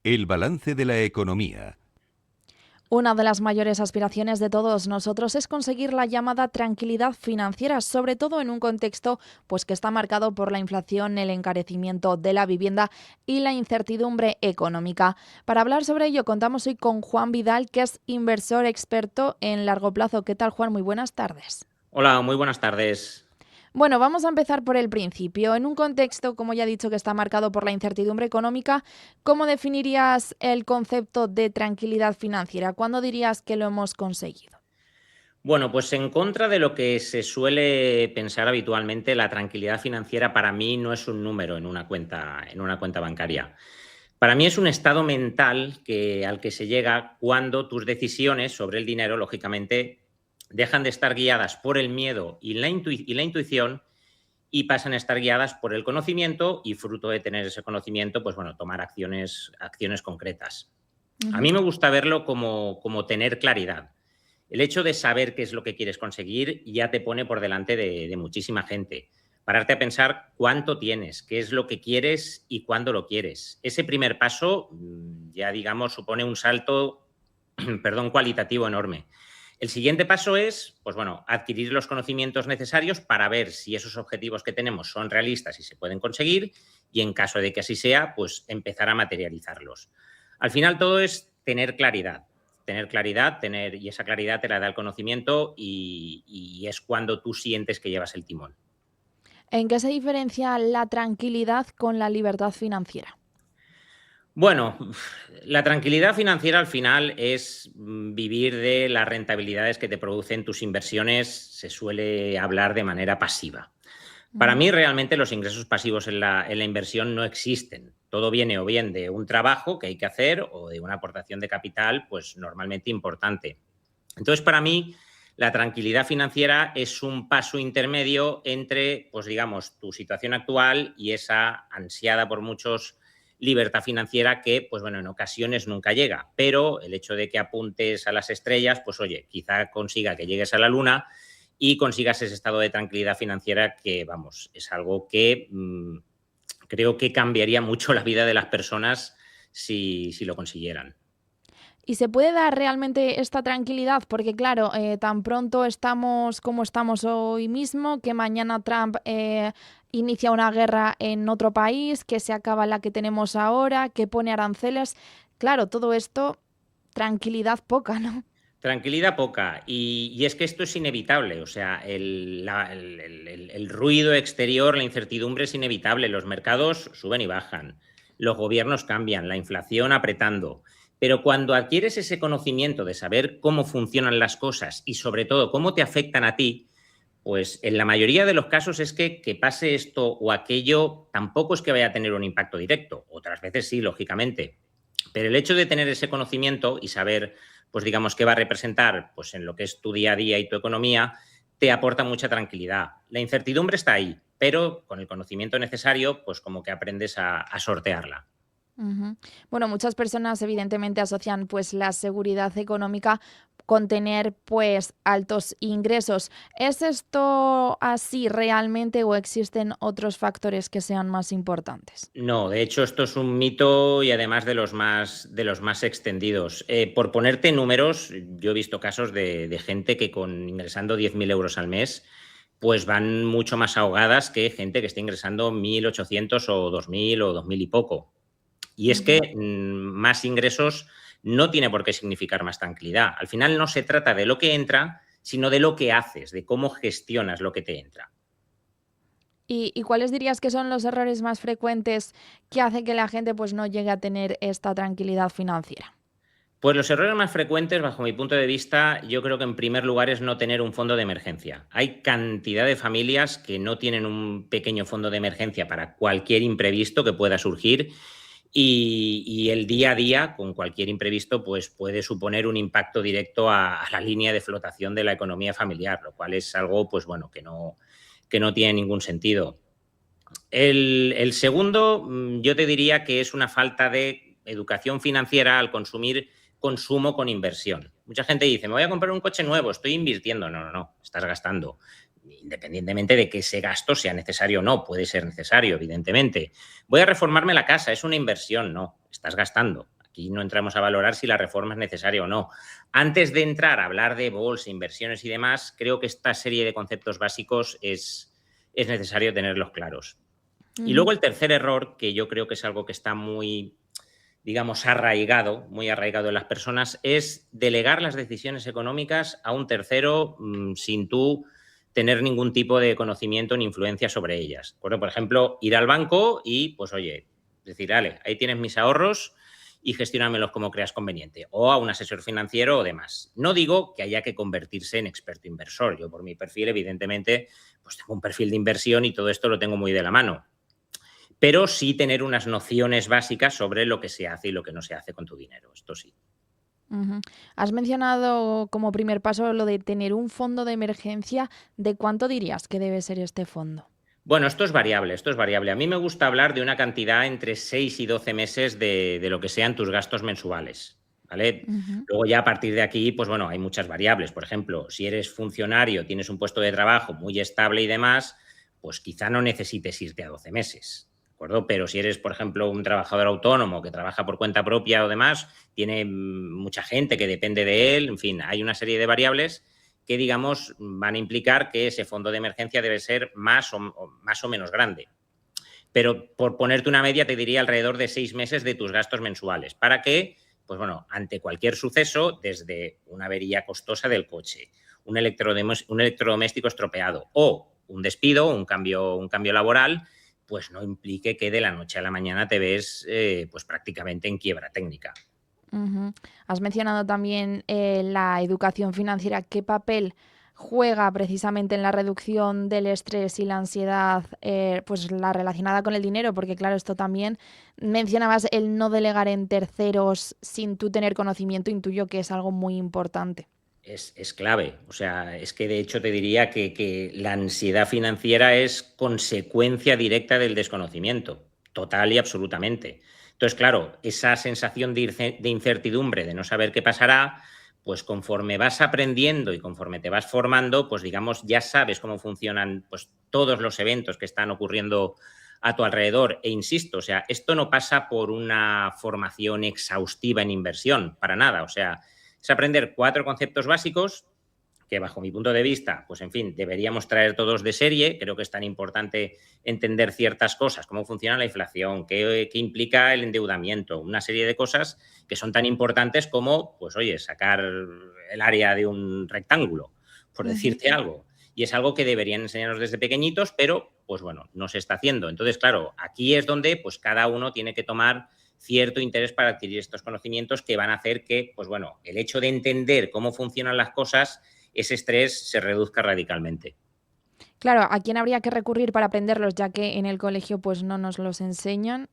El balance de la economía. Una de las mayores aspiraciones de todos nosotros es conseguir la llamada tranquilidad financiera, sobre todo en un contexto que está marcado por la inflación, el encarecimiento de la vivienda y la incertidumbre económica. Para hablar sobre ello contamos hoy con Juan Vidal, que es inversor experto en largo plazo. ¿Qué tal, Juan? Muy buenas tardes. Hola, muy buenas tardes. Bueno, vamos a empezar por el principio. En un contexto, como ya he dicho, que está marcado por la incertidumbre económica, ¿cómo definirías el concepto de tranquilidad financiera? ¿Cuándo dirías que lo hemos conseguido? Bueno, pues en contra de lo que se suele pensar habitualmente, la tranquilidad financiera para mí no es un número en una cuenta bancaria. Para mí es un estado mental al que se llega cuando tus decisiones sobre el dinero, lógicamente, dejan de estar guiadas por el miedo y la intuición y pasan a estar guiadas por el conocimiento y fruto de tener ese conocimiento, pues bueno, tomar acciones concretas. A Ujú. mí me gusta verlo como tener claridad. El hecho de saber qué es lo que quieres conseguir ya te pone por delante de muchísima gente. Pararte a pensar cuánto tienes, qué es lo que quieres y cuándo lo quieres. Ese primer paso, ya digamos, supone un salto, perdón, cualitativo enorme. El siguiente paso es, pues bueno, adquirir los conocimientos necesarios para ver si esos objetivos que tenemos son realistas y se pueden conseguir y en caso de que así sea, pues empezar a materializarlos. Al final todo es tener claridad, y esa claridad te la da el conocimiento y es cuando tú sientes que llevas el timón. ¿En qué se diferencia la tranquilidad con la libertad financiera? Bueno, la tranquilidad financiera al final es vivir de las rentabilidades que te producen tus inversiones, se suele hablar de manera pasiva. Para Ujú. mí realmente los ingresos pasivos en la inversión no existen. Todo viene o bien de un trabajo que hay que hacer o de una aportación de capital, pues normalmente importante. Entonces, para mí, la tranquilidad financiera es un paso intermedio entre, pues digamos, tu situación actual y esa ansiada por muchos libertad financiera que, pues bueno, en ocasiones nunca llega. Pero el hecho de que apuntes a las estrellas, pues oye, quizá consiga que llegues a la luna y consigas ese estado de tranquilidad financiera que, vamos, es algo que creo que cambiaría mucho la vida de las personas si lo consiguieran. ¿Y se puede dar realmente esta tranquilidad? Porque claro, tan pronto estamos como estamos hoy mismo, que mañana Trump inicia una guerra en otro país, que se acaba la que tenemos ahora, que pone aranceles. Claro, todo esto, tranquilidad poca, ¿no? Tranquilidad poca. Y es que esto es inevitable. O sea, el ruido exterior, la incertidumbre es inevitable. Los mercados suben y bajan. Los gobiernos cambian, la inflación apretando. Pero cuando adquieres ese conocimiento de saber cómo funcionan las cosas y sobre todo cómo te afectan a ti, pues en la mayoría de los casos es que pase esto o aquello tampoco es que vaya a tener un impacto directo. Otras veces sí, lógicamente. Pero el hecho de tener ese conocimiento y saber, pues digamos, qué va a representar pues, en lo que es tu día a día y tu economía, te aporta mucha tranquilidad. La incertidumbre está ahí, pero con el conocimiento necesario, pues como que aprendes a sortearla. Ujú. Bueno, muchas personas evidentemente asocian la seguridad económica con tener altos ingresos. ¿Es esto así realmente o existen otros factores que sean más importantes? No, de hecho esto es un mito y además de los más extendidos. Por ponerte números, yo he visto casos de gente que ingresando 10.000 euros al mes, pues van mucho más ahogadas que gente que está ingresando 1.800 o 2.000 o 2.000 y poco. Y es Ujú. que más ingresos no tiene por qué significar más tranquilidad. Al final no se trata de lo que entra, sino de lo que haces, de cómo gestionas lo que te entra. ¿Y cuáles dirías que son los errores más frecuentes que hacen que la gente no llegue a tener esta tranquilidad financiera? Pues los errores más frecuentes, bajo mi punto de vista, yo creo que en primer lugar es no tener un fondo de emergencia. Hay cantidad de familias que no tienen un pequeño fondo de emergencia para cualquier imprevisto que pueda surgir y el día a día, con cualquier imprevisto, pues puede suponer un impacto directo a la línea de flotación de la economía familiar, lo cual es algo, pues bueno, que no tiene ningún sentido. El segundo, yo te diría que es una falta de educación financiera al consumir consumo con inversión. Mucha gente dice, me voy a comprar un coche nuevo, estoy invirtiendo. No, no, no, estás gastando. Independientemente de que ese gasto sea necesario o no, puede ser necesario, evidentemente. Voy a reformarme la casa, es una inversión, no. estás gastando. Aquí no entramos a valorar si la reforma es necesaria o no. Antes de entrar a hablar de bolsa, inversiones y demás, creo que esta serie de conceptos básicos es necesario tenerlos claros. Y luego el tercer error, que yo creo que es algo que está muy, digamos, muy arraigado en las personas, es delegar las decisiones económicas a un tercero sin tú tener ningún tipo de conocimiento ni influencia sobre ellas. Bueno, por ejemplo, ir al banco y, pues, oye, decir, vale, ahí tienes mis ahorros y gestiónamelos como creas conveniente, o a un asesor financiero o demás. No digo que haya que convertirse en experto inversor. Yo, por mi perfil, evidentemente, pues tengo un perfil de inversión y todo esto lo tengo muy de la mano. Pero sí tener unas nociones básicas sobre lo que se hace y lo que no se hace con tu dinero. Esto sí. Has mencionado como primer paso lo de tener un fondo de emergencia. ¿De cuánto dirías que debe ser este fondo? Bueno, esto es variable, esto es variable. A mí me gusta hablar de una cantidad entre 6 y 12 meses de lo que sean tus gastos mensuales, ¿vale? Ujú. Luego ya a partir de aquí, pues bueno, hay muchas variables. Por ejemplo, si eres funcionario, tienes un puesto de trabajo muy estable y demás, pues quizá no necesites irte a 12 meses, ¿de acuerdo? Pero si eres, por ejemplo, un trabajador autónomo que trabaja por cuenta propia o demás, tiene mucha gente que depende de él, en fin, hay una serie de variables que, digamos, van a implicar que ese fondo de emergencia debe ser más o menos grande. Pero por ponerte una media, te diría alrededor de 6 meses de tus gastos mensuales. ¿Para qué? Pues bueno, ante cualquier suceso, desde una avería costosa del coche, un electrodoméstico estropeado o un despido, un cambio laboral, pues no implique que de la noche a la mañana te ves pues prácticamente en quiebra técnica. Ujú. Has mencionado también la educación financiera. ¿Qué papel juega precisamente en la reducción del estrés y la ansiedad, pues la relacionada con el dinero? Porque claro, esto también mencionabas el no delegar en terceros sin tú tener conocimiento, intuyo que es algo muy importante. Es clave. O sea, es que de hecho te diría que la ansiedad financiera es consecuencia directa del desconocimiento, total y absolutamente. Entonces, claro, esa sensación de incertidumbre, de no saber qué pasará, pues conforme vas aprendiendo y conforme te vas formando, pues digamos, ya sabes cómo funcionan pues, todos los eventos que están ocurriendo a tu alrededor. E insisto, o sea, esto no pasa por una formación exhaustiva en inversión, para nada. O sea, es aprender 4 conceptos básicos que, bajo mi punto de vista, pues en fin, deberíamos traer todos de serie. Creo que es tan importante entender ciertas cosas, cómo funciona la inflación, qué implica el endeudamiento, una serie de cosas que son tan importantes como, pues oye, sacar el área de un rectángulo, por Ujú. decirte algo. Y es algo que deberían enseñarnos desde pequeñitos, pero, pues bueno, no se está haciendo. Entonces, claro, aquí es donde pues cada uno tiene que tomar cierto interés para adquirir estos conocimientos que van a hacer que, pues bueno, el hecho de entender cómo funcionan las cosas, ese estrés se reduzca radicalmente. Claro, ¿a quién habría que recurrir para aprenderlos, ya que en el colegio pues no nos los enseñan?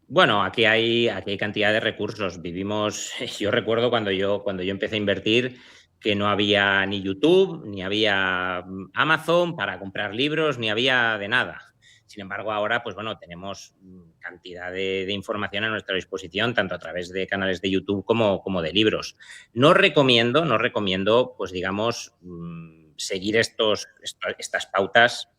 Bueno, aquí hay cantidad de recursos. Vivimos, yo recuerdo cuando yo empecé a invertir que no había ni YouTube, ni había Amazon para comprar libros, ni había de nada. Sin embargo, ahora, pues bueno, tenemos cantidad de información a nuestra disposición, tanto a través de canales de YouTube como de libros. No recomiendo, pues digamos, seguir estas pautas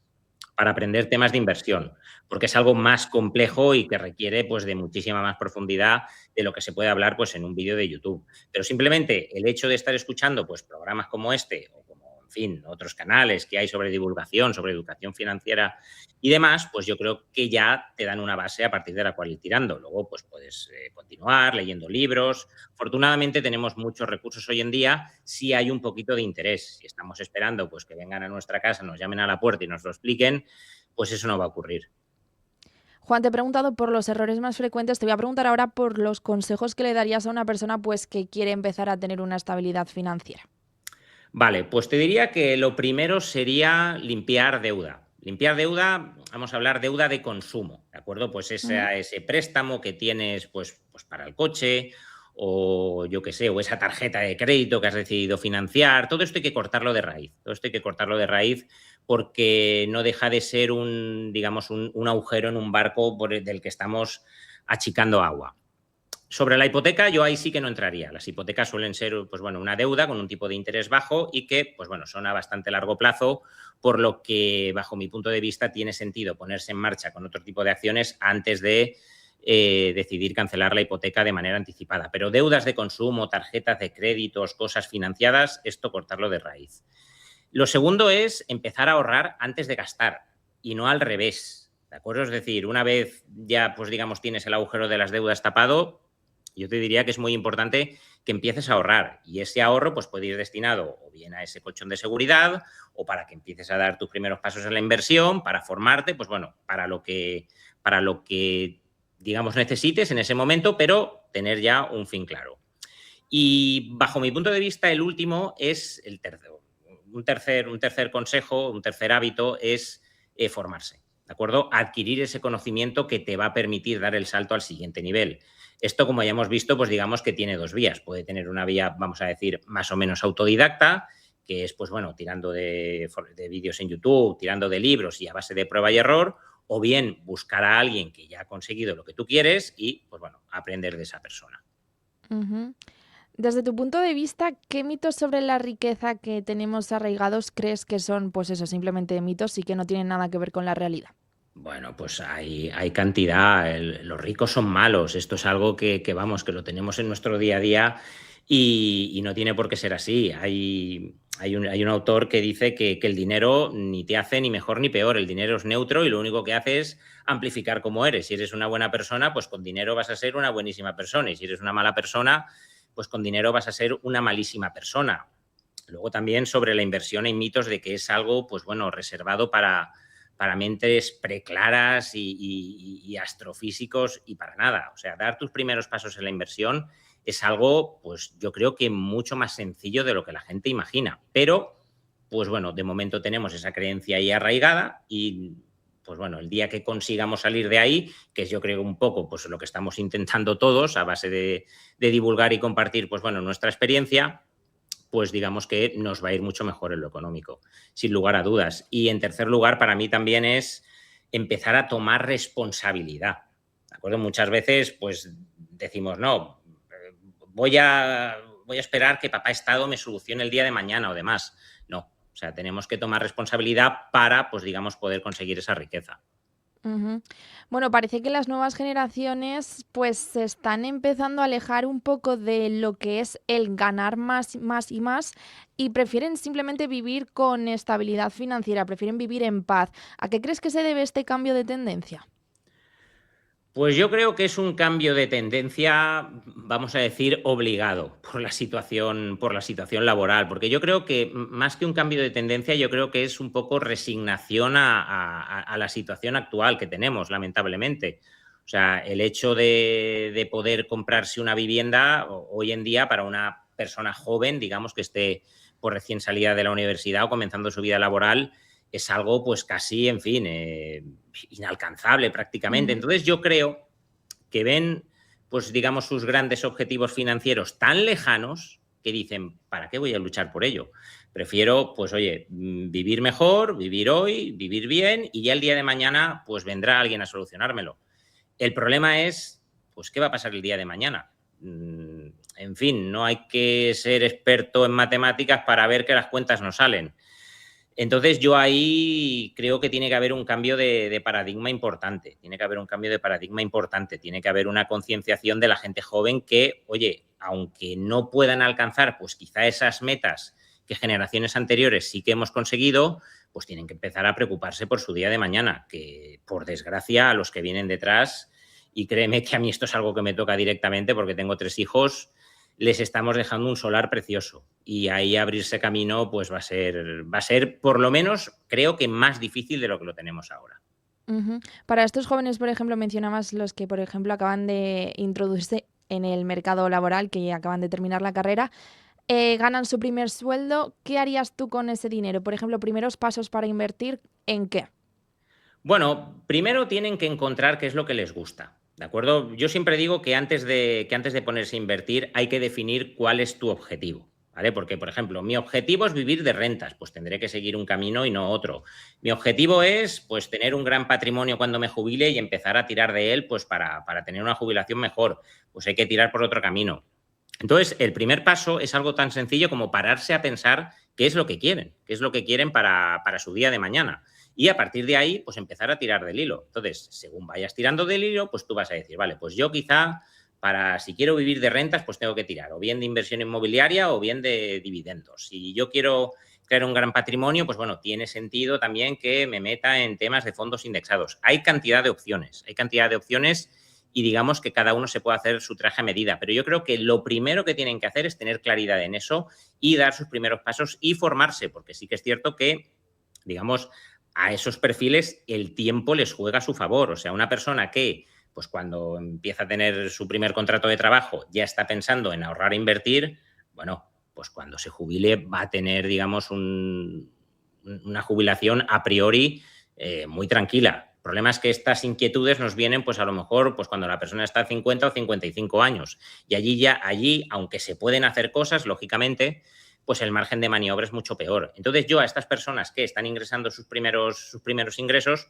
para aprender temas de inversión, porque es algo más complejo y que requiere pues, de muchísima más profundidad de lo que se puede hablar pues, en un vídeo de YouTube. Pero simplemente el hecho de estar escuchando pues, programas como este o como, en fin, otros canales que hay sobre divulgación, sobre educación financiera y demás, pues yo creo que ya te dan una base a partir de la cual ir tirando. Luego pues puedes continuar leyendo libros. Afortunadamente tenemos muchos recursos hoy en día si hay un poquito de interés. Si estamos esperando pues, que vengan a nuestra casa, nos llamen a la puerta y nos lo expliquen, pues eso no va a ocurrir. Juan, te he preguntado por los errores más frecuentes. Te voy a preguntar ahora por los consejos que le darías a una persona pues, que quiere empezar a tener una estabilidad financiera. Vale, pues te diría que lo primero sería limpiar deuda. Limpiar deuda, vamos a hablar deuda de consumo, ¿de acuerdo? Pues Ujú. ese préstamo que tienes pues para el coche o yo qué sé, o esa tarjeta de crédito que has decidido financiar, todo esto hay que cortarlo de raíz. Todo esto hay que cortarlo de raíz porque no deja de ser digamos, un agujero en un barco del que estamos achicando agua. Sobre la hipoteca, yo ahí sí que no entraría. Las hipotecas suelen ser, pues bueno, una deuda con un tipo de interés bajo y que, pues bueno, son a bastante largo plazo, por lo que, bajo mi punto de vista, tiene sentido ponerse en marcha con otro tipo de acciones antes de decidir cancelar la hipoteca de manera anticipada. Pero deudas de consumo, tarjetas de créditos, cosas financiadas, esto cortarlo de raíz. Lo segundo es empezar a ahorrar antes de gastar y no al revés, ¿de acuerdo? Es decir, una vez ya, pues digamos, tienes el agujero de las deudas tapado, yo te diría que es muy importante que empieces a ahorrar y ese ahorro pues puede ir destinado o bien a ese colchón de seguridad o para que empieces a dar tus primeros pasos en la inversión, para formarte, pues bueno, para lo que digamos necesites en ese momento, pero tener ya un fin claro. Y bajo mi punto de vista, el último es el tercero. Un tercer consejo, un tercer hábito es formarse, ¿de acuerdo? Adquirir ese conocimiento que te va a permitir dar el salto al siguiente nivel. Esto, como ya hemos visto, pues digamos que tiene dos vías. Puede tener una vía, vamos a decir, más o menos autodidacta, que es, pues bueno, tirando de vídeos en YouTube, tirando de libros y a base de prueba y error, o bien buscar a alguien que ya ha conseguido lo que tú quieres y, pues bueno, aprender de esa persona. Ujú. Desde tu punto de vista, ¿qué mitos sobre la riqueza que tenemos arraigados crees que son, pues eso, simplemente mitos y que no tienen nada que ver con la realidad? Bueno, pues hay cantidad. Los ricos son malos. Esto es algo vamos, que lo tenemos en nuestro día a día y no tiene por qué ser así. Hay un autor que dice que el dinero ni te hace ni mejor ni peor. El dinero es neutro y lo único que hace es amplificar cómo eres. Si eres una buena persona, pues con dinero vas a ser una buenísima persona. Y si eres una mala persona, pues con dinero vas a ser una malísima persona. Luego también sobre la inversión hay mitos de que es algo, pues bueno, reservado para mentes preclaras y astrofísicos y para nada. O sea, dar tus primeros pasos en la inversión es algo, pues yo creo que mucho más sencillo de lo que la gente imagina. Pero, pues bueno, de momento tenemos esa creencia ahí arraigada y, pues bueno, el día que consigamos salir de ahí, que es yo creo un poco pues lo que estamos intentando todos a base de divulgar y compartir, pues bueno, nuestra experiencia, pues digamos que nos va a ir mucho mejor en lo económico, sin lugar a dudas. Y en tercer lugar, para mí también es empezar a tomar responsabilidad. ¿De acuerdo? Muchas veces, pues decimos, no, voy a esperar que papá Estado me solucione el día de mañana o demás. No, o sea, tenemos que tomar responsabilidad para, pues digamos, poder conseguir esa riqueza. Ujú. Bueno, parece que las nuevas generaciones pues se están empezando a alejar un poco de lo que es el ganar más, más y más y prefieren simplemente vivir con estabilidad financiera, prefieren vivir en paz. ¿A qué crees que se debe este cambio de tendencia? Pues yo creo que es un cambio de tendencia, vamos a decir, obligado por la situación laboral, porque yo creo que más que un cambio de tendencia, yo creo que es un poco resignación a la situación actual que tenemos, lamentablemente. O sea, el hecho de poder comprarse una vivienda hoy en día para una persona joven, digamos que esté por recién salida de la universidad o comenzando su vida laboral, es algo pues casi, en fin, inalcanzable prácticamente. Ujú. Entonces yo creo que ven, pues digamos, sus grandes objetivos financieros tan lejanos que dicen, ¿para qué voy a luchar por ello? Prefiero, pues oye, vivir mejor, vivir hoy, vivir bien y ya el día de mañana pues vendrá alguien a solucionármelo. El problema es, pues, ¿qué va a pasar el día de mañana? En fin, no hay que ser experto en matemáticas para ver que las cuentas no salen. Entonces yo ahí creo que tiene que haber un cambio de paradigma importante, tiene que haber un cambio de paradigma importante, tiene que haber una concienciación de la gente joven que, oye, aunque no puedan alcanzar pues quizá esas metas que generaciones anteriores sí que hemos conseguido, pues tienen que empezar a preocuparse por su día de mañana, que por desgracia a los que vienen detrás, y créeme que a mí esto es algo que me toca directamente porque tengo 3 hijos, les estamos dejando un solar precioso y ahí abrirse camino pues va a ser por lo menos creo que más difícil de lo que lo tenemos ahora. Ujú. Para estos jóvenes, por ejemplo, mencionabas los que, por ejemplo, acaban de introducirse en el mercado laboral, que acaban de terminar la carrera, ganan su primer sueldo. ¿Qué harías tú con ese dinero? Por ejemplo, primeros pasos para invertir, ¿en qué? Bueno, primero tienen que encontrar qué es lo que les gusta, ¿de acuerdo? Yo siempre digo que antes de ponerse a invertir hay que definir cuál es tu objetivo, ¿vale? Porque, por ejemplo, mi objetivo es vivir de rentas, pues tendré que seguir un camino y no otro. Mi objetivo es, pues, tener un gran patrimonio cuando me jubile y empezar a tirar de él, pues, para tener una jubilación mejor, pues hay que tirar por otro camino. Entonces, el primer paso es algo tan sencillo como pararse a pensar qué es lo que quieren para su día de mañana. Y a partir de ahí, pues empezar a tirar del hilo. Entonces, según vayas tirando del hilo, pues tú vas a decir, vale, pues yo quizá si quiero vivir de rentas, pues tengo que tirar o bien de inversión inmobiliaria o bien de dividendos. Si yo quiero crear un gran patrimonio, pues bueno, tiene sentido también que me meta en temas de fondos indexados. Hay cantidad de opciones y digamos que cada uno se puede hacer su traje a medida, pero yo creo que lo primero que tienen que hacer es tener claridad en eso y dar sus primeros pasos y formarse, porque sí que es cierto que, digamos, a esos perfiles el tiempo les juega a su favor. O sea, una persona que, pues cuando empieza a tener su primer contrato de trabajo, ya está pensando en ahorrar e invertir, bueno, pues cuando se jubile va a tener, digamos, una jubilación a priori muy tranquila. El problema es que estas inquietudes nos vienen, pues a lo mejor, pues cuando la persona está a 50 o 55 años. Y allí, aunque se pueden hacer cosas, lógicamente, pues el margen de maniobra es mucho peor. Entonces yo a estas personas que están ingresando sus primeros ingresos,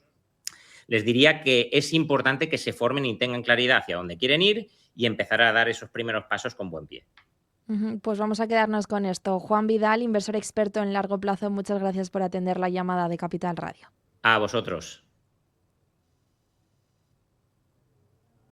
les diría que es importante que se formen y tengan claridad hacia dónde quieren ir y empezar a dar esos primeros pasos con buen pie. Pues vamos a quedarnos con esto. Juan Vidal, inversor experto en largo plazo, muchas gracias por atender la llamada de Capital Radio. A vosotros.